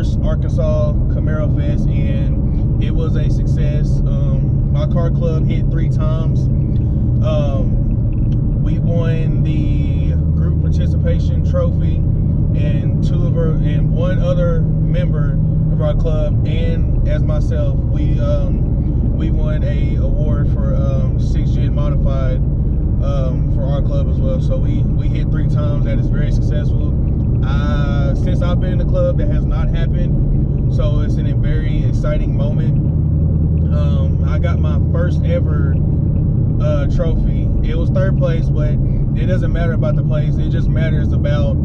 first Arkansas Camaro Fest, and it was a success. My car club hit 3 times. We won the group participation trophy, and one other member of our club, and as myself, we won a award for 6th Gen Modified for our club as well. So we hit 3 times. That is very successful. Since I've been in the club, that has not happened, so it's a very exciting moment. I got my first ever trophy. It was 3rd place, but it doesn't matter about the place. It just matters about,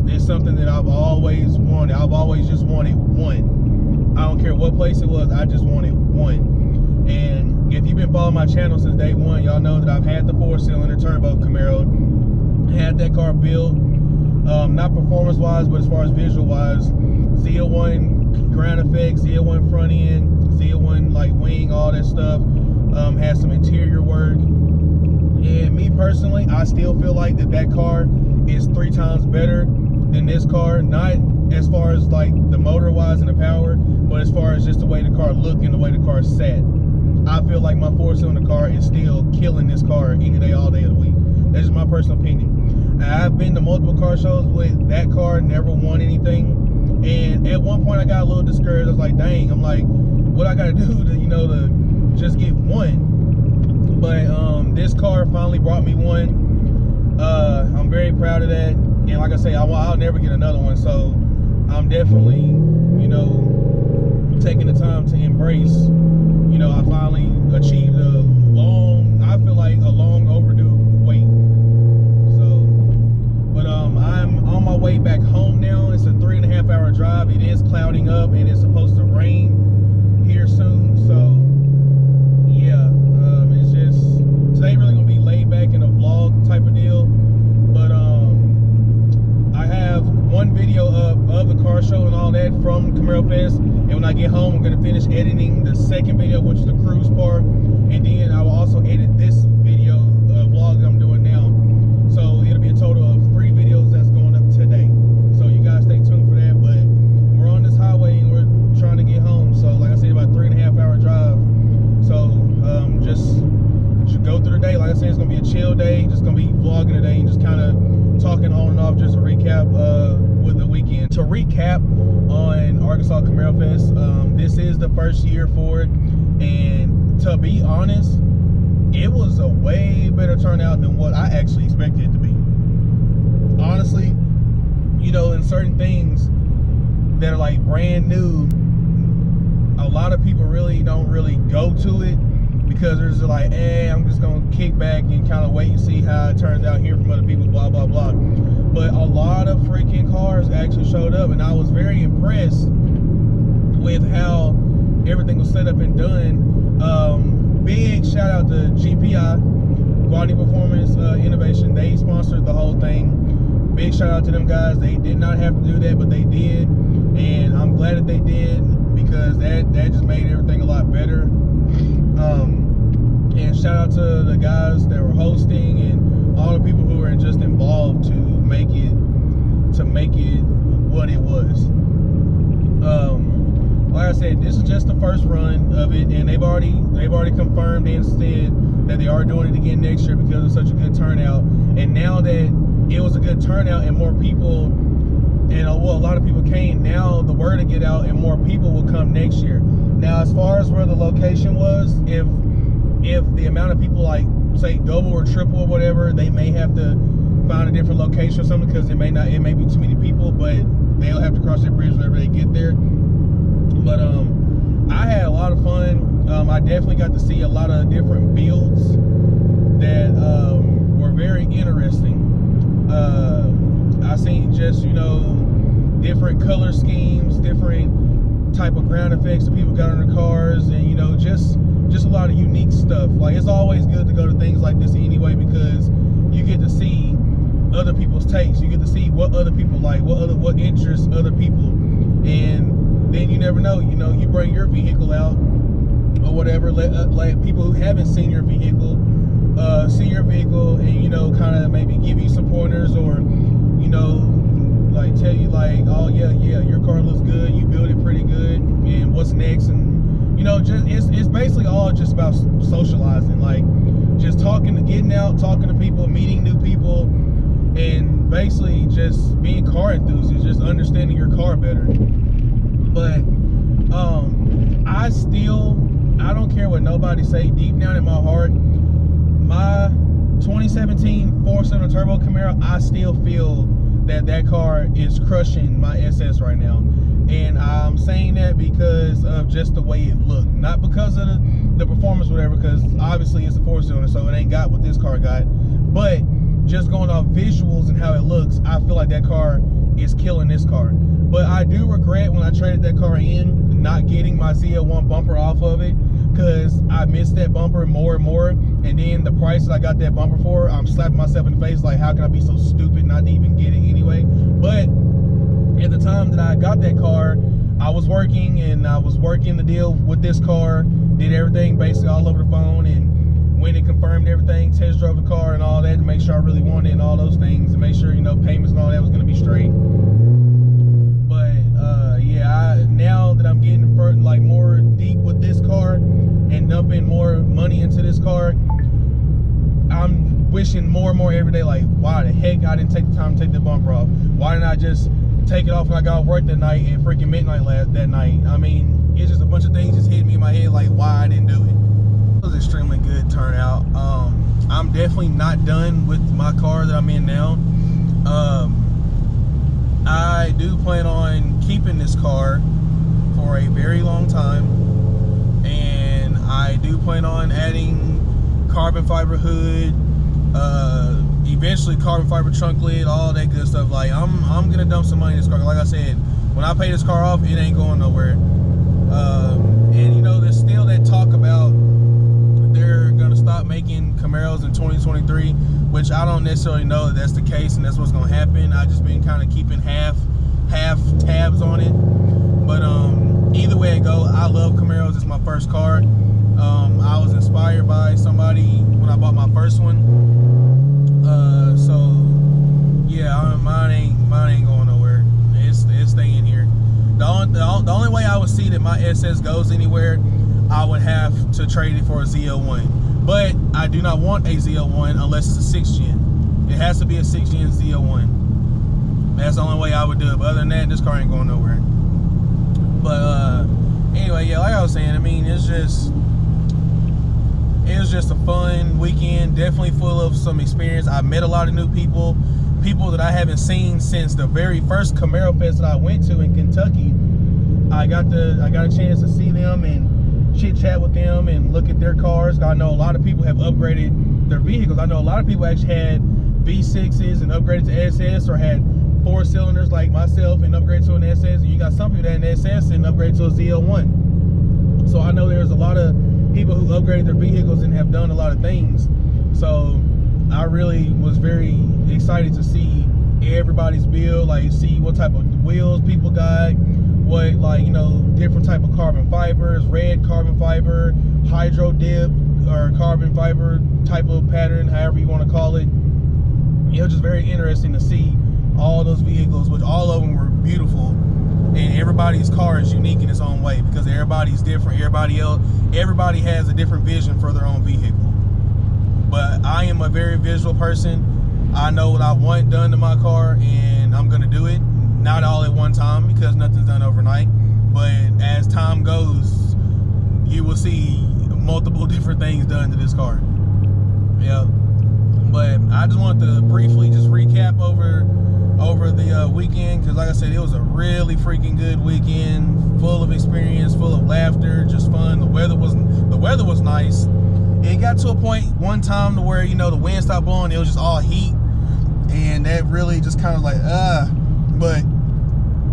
it's something that I've always wanted. I've always just wanted one. I don't care what place it was, I just wanted one. And if you've been following my channel since day one, y'all know that I've had the 4-cylinder turbo Camaro, had that car built, not performance wise, but as far as visual wise, Z01 ground effects, Z01 front end, Z01 like wing, all that stuff. Had some interior work, and me personally, I still feel like that car is 3 times better than this car. Not as far as like the motor wise and the power, but as far as just the way the car looked and the way the car sat. I feel like my 4-cylinder car is still killing this car any day, all day of the week. That's just my personal opinion. I've been to multiple car shows with that car, never won anything, and at one point I got a little discouraged. I was like, dang, I'm like, what I gotta do to, to just get one? But this car finally brought me one. I'm very proud of that, and like I say, I'll never get another one, so I'm definitely, taking the time to embrace, I finally achieved I feel like a long overdue wait. So, but I'm on my way back home now. It's a 3.5 hour drive. It is clouding up, and it's supposed to rain here soon, so yeah, it's just, today really gonna be laid back in a vlog type of deal. But I have one video up of the car show and all that from Camaro Fest, and when I get home, I'm gonna finish editing the 2nd video, which is the cruise part, and then I will also edit this video vlog that I'm doing now. So it'll be a total of 3 videos that's going up today. So you guys stay tuned for that. But we're on this highway and we're trying to get home. So like I said, about 3.5 hour drive. So just should go through the day. Like I said, it's gonna be a chill day. Just gonna be vlogging today and just kind of talking on and off, just a recap with the weekend. To recap on Arkansas Camaro Fest, this is the 1st year for it, and to be honest, it was a way better turnout than what I actually expected it to be. Honestly, in certain things that are like brand new, a lot of people really don't go to it because they're just like, I'm just gonna kick back and kind of wait and see how it turns out, hear from other people, blah blah blah. But a lot of freaking cars actually showed up, and I was very impressed with how everything was set up and done. Big shout out to GPI, Quality Performance Innovation. They sponsored the whole thing. Big shout out to them guys. They did not have to do that, but they did, and I'm glad that they did, because that just made everything a lot better. And shout out to the guys that were hosting and all the people who were just involved to make it what it was. Like I said, this is just the first run of it, and they've already confirmed and said that they are doing it again next year because of such a good turnout. And now that it was a good turnout and more people, and a lot of people came, now the word will get out and more people will come next year. Now, as far as where the location was, if the amount of people, like say double or triple or whatever, they may have to find a different location or something, because it may be too many people, but they'll have to cross that bridge whenever they get there. But I had a lot of fun. I definitely got to see a lot of different builds that were very interesting. I seen just, different color schemes, different type of ground effects that people got on their cars, and just a lot of unique stuff. Like, it's always good to go to things like this anyway, because you get to see other people's takes. You get to see what other people like, what interests other people, and then you never know. You bring your vehicle out or whatever. Let people who haven't seen your vehicle see your vehicle, and kind of maybe give you some pointers, or like tell you like, oh yeah, your car looks good, you build it pretty good, and what's next, and you know, just it's basically all just about socializing, like just getting out, talking to people, meeting new people, and basically just being car enthusiasts, just understanding your car better. But I don't care what nobody say. Deep down in my heart, my 2017 4-cylinder turbo Camaro, I still feel that car is crushing my SS right now. And I'm saying that because of just the way it looked, not because of the performance, whatever, because obviously it's a 4-cylinder, so it ain't got what this car got. But just going off visuals and how it looks, I feel like that car is killing this car. But I do regret when I traded that car in, not getting my ZL1 bumper off of it, because I missed that bumper more and more. And then the price that I got that bumper for, I'm slapping myself in the face like, how can I be so stupid not to even get it anyway? But at the time that I got that car, I was working, and I was working the deal with this car, did everything basically all over the phone, and went and confirmed everything, test drove the car and all that to make sure I really wanted it and all those things, and make sure, you know, payments and all that was going to be straight. But yeah, now that I'm getting like more deep with this car and dumping more money into this car, I'm wishing more and more every day, like, why the heck I didn't take the time to take the bumper off? Why didn't I just take it off when I got off work that night and freaking midnight that night? I mean, it's just a bunch of things just hitting me in my head, like why I didn't do it. It was extremely good turnout. I'm definitely not done with my car that I'm in now. I do plan on keeping this car for a very long time, and I do plan on adding carbon fiber hood, eventually carbon fiber trunk lid, all that good stuff. Like I'm gonna dump some money in this car. Like I said, when I pay this car off, it ain't going nowhere. And you know, there's still that talk about they're gonna stop making Camaros in 2023, which I don't necessarily know that that's the case and that's what's gonna happen. I just been kind of keeping half tabs on it. But either way it go, I love Camaros. It's my first car. I was inspired by somebody when I bought my first one. So yeah, mine ain't going nowhere. It's staying here. The only way I would see that my SS goes anywhere, I would have to trade it for a ZL1. But I do not want a ZL1 unless it's a 6th gen. It has to be a 6th gen ZL1. That's the only way I would do it. But other than that, this car ain't going nowhere. But anyway, yeah, like I was saying, I mean, it was just a fun weekend, definitely full of some experience. I met a lot of new people that I haven't seen since the very first Camaro Fest that I went to in Kentucky. I got a chance to see them and chit chat with them and look at their cars. I know a lot of people have upgraded their vehicles. I know a lot of people actually had V6s and upgraded to SS, or had 4-cylinders like myself and upgraded to an SS. And you got some people that had an SS and upgraded to a ZL1. So I know there's a lot of people who upgraded their vehicles and have done a lot of things. So I really was very excited to see everybody's build, like see what type of wheels people got, what, like, you know, different type of carbon fibers, red carbon fiber, hydro dip, or carbon fiber type of pattern, however you want to call it. It was just very interesting to see all those vehicles, which all of them were beautiful. And everybody's car is unique in its own way because everybody's different. Everybody has a different vision for their own vehicle. But I am a very visual person. I know what I want done to my car, and I'm gonna do it. Not all at one time because nothing's done overnight. But as time goes, you will see multiple different things done to this car. Yeah. But I just wanted to briefly just recap over the weekend, because like I said, it was a really freaking good weekend, full of experience, full of laughter, just fun. The weather was nice. It got to a point one time to where, you know, the wind stopped blowing, it was just all heat, and that really just kind of like but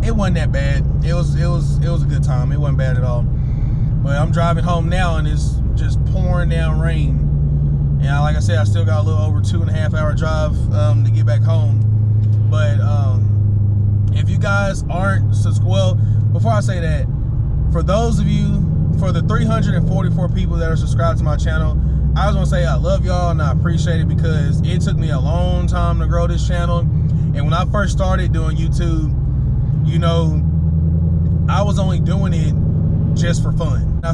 it wasn't that bad. It was a good time. It wasn't bad at all. But I'm driving home now and it's just pouring down rain. And like I said, I still got a little over 2.5 hour drive to get back home. But if you guys aren't subscribed, well, before I say that, for those of you, for the 344 people that are subscribed to my channel, I just want to say I love y'all and I appreciate it, because it took me a long time to grow this channel. And when I first started doing YouTube, you know, I was only doing it just for fun. I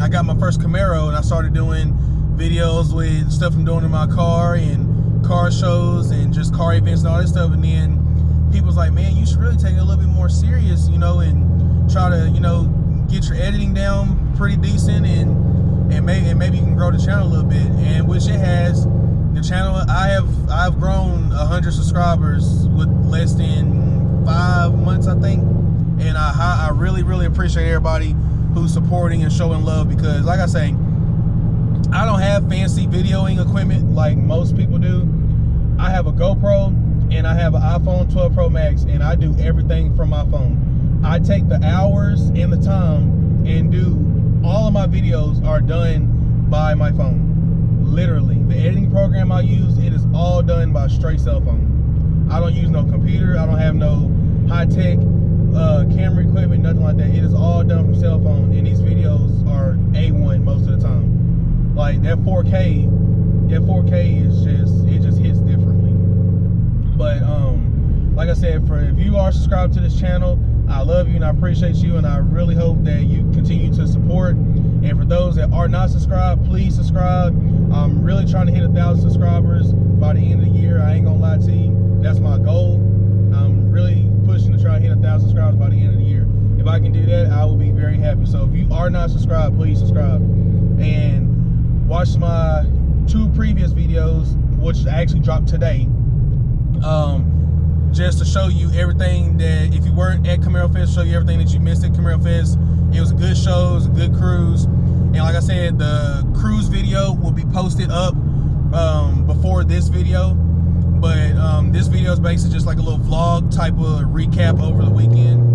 got my first Camaro, and I started doing videos with stuff I'm doing in my car and car shows and just car events and all this stuff. And then people's like, man, you should really take it a little bit more serious, you know, and try to, you know, get your editing down pretty decent, and maybe you can grow the channel a little bit. And which it has. The channel, I've grown 100 subscribers with less than 5 months, I think. And I really appreciate everybody who's supporting and showing love, because like I say, I don't have fancy videoing equipment like most people do. I have a GoPro and I have an iPhone 12 Pro Max, and I do everything from my phone. I take the hours and the time and do all of my videos are done by my phone. Literally, the editing program I use, it is all done by straight cell phone. I don't use no computer. I don't have no high-tech camera equipment, nothing like that. It is all done from cell phone, and these videos are A1 most of the time. Like that 4K is it just hits differently. But like I said, if you are subscribed to this channel, I love you and I appreciate you, and I really hope that you continue to support. And for those that are not subscribed, please subscribe. I'm really trying to hit 1,000 subscribers by the end of the year. I ain't gonna lie to you, that's my goal. I'm really pushing to try and hit 1,000 subscribers by the end of the year. If I can do that, I will be very happy. So if you are not subscribed, please subscribe and watch my 2 previous videos, which actually dropped today, just to show you everything that, if you weren't at Camaro Fest, show you everything that you missed at Camaro Fest. It was a good show, it was a good cruise. And like I said, the cruise video will be posted up before this video. But this video is basically just like a little vlog type of recap over the weekend.